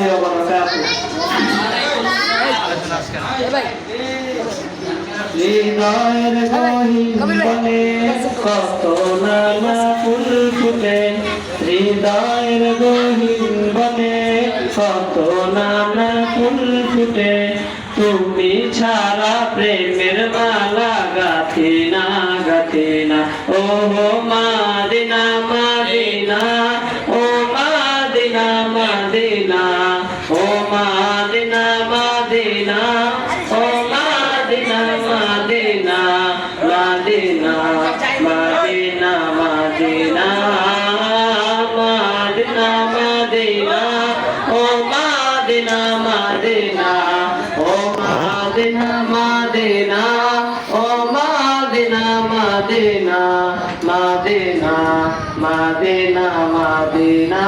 ওয়া বারাকাতুহু। হৃদয়ের গহীনে কত নানা ফুল ফুটে, হৃদয়ের গহীনে কত নানা ফুল ফুটে, তুমি ছাড়া প্রেমের মালা গাথি না গাথি না। ও মাদিনা মাদিনা, ও মাদিনা মাদিনা, ও মাদিনা মাদিনা, ও মাদিনা মাদিনা, মাদিনা মাদিনা মাদিনা, মাদিনা মাদিনা, ও মাদিনা মাদিনা, ও মাদিনা মাদিনা, ও মাদিনা মাদিনা, মাদিনা মাদিনা মাদিনা।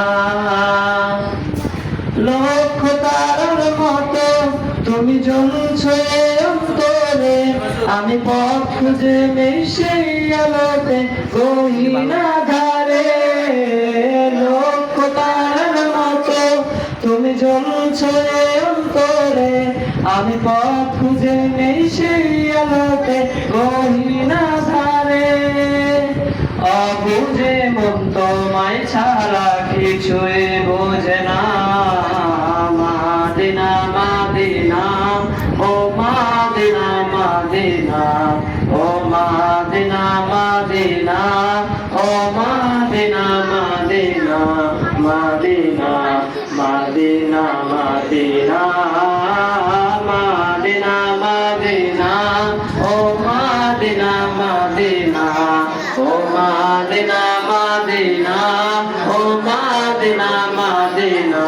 লক্ষ তারার মতো তুমি জ্বলছো অন্তরে, আমি পথ খুঁজে নেই সেই আলোতে গহীনা ধারে। লক্ষ তারার মতো তুমি জ্বলছো অন্তরে, আমি পথ খুঁজে নেই সেই আলোতে গহীনা ধারে। অবুঝে মন তোমায় ছাড়া কিছুই বোঝে না। মাদিনা মাদিনা, ও মাদিনা মাদিনা, ও মাদিনা মাদিনা, ও মাদিনা মাদিনা, মাদিনা মাদিনা মাদিনা, মাদিনা মাদিনা, ও মাদিনা মাদিনা, ও মাদিনা মাদিনা, ও মাদিনা মাদিনা,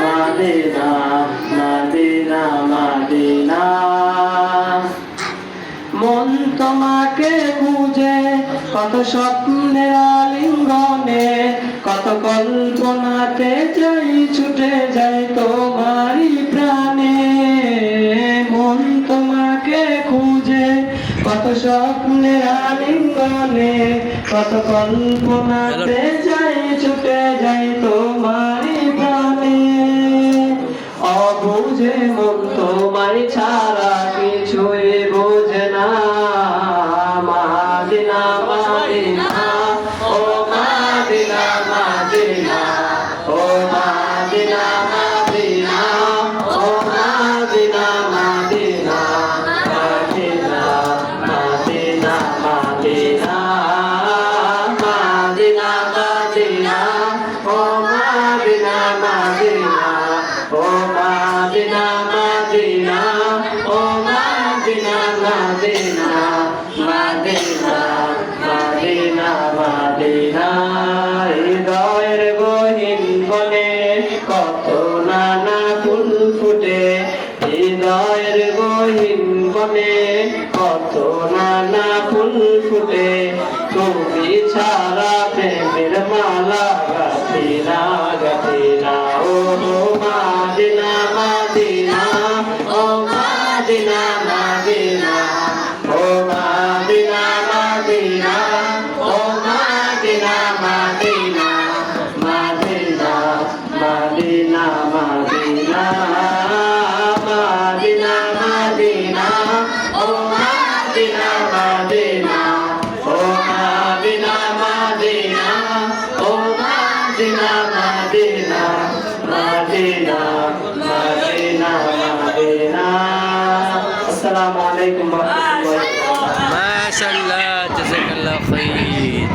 মাদিনা মাদিনা মাদিনা। মন তোমাকে খুঁজে কত স্বপ্নের আলিঙ্গনে, কত কল্পনাতে যাই ছুটে যাই তোমারই প্রাণে। মন তোমাকে খুঁজে কত স্বপ্নের আলিঙ্গনে, কত কল্পনাতে যাই ছুটে যাই তোমারই প্রাণে। অবুঝে মন তোমায় ছাড়া কিছুই বোঝে না। মাদিনা মাদিনা, ও মাদিনা মাদিনা, ও মাদিনা মাদিনা, ও মাদিনা মাদিনা, মাদিনা মাদিনা মাদিনা, মাদিনা মাদিনা, ও মাদিনা মাদিনা, ও মাদিনা মাদিনা, ও মাদিনা মাদিনা, মাদিনা মাদিনা মাদিনা। হৃদয়ের গহীন বনে কত নানা ফুল ফুটে, হৃদয়ের গহীন বনে কত নানা ফুল ফুটে, তুমি ছাড়া প্রেমের মালা গাথি না গাথি না। ও মাদিনা মাদিনা, ও মাদিনা মাদিনা, ও মাদিনা মাদিনা, ও মাদিনা মাদিনা, মাদিনা মাদিনা মাদিনা, মাদিনা মাদিনা, ও মাদিনা মাদিনা, ও মাদিনা মাদিনা, ও মাদিনা মাদিনা, মাদিনা মাদিনা মাদিনা। আসসালামু আলাইকুম ওয়া রাহমাতুল্লাহি। মাশাআল্লাহ, জাযাকাল্লাহু খাইর।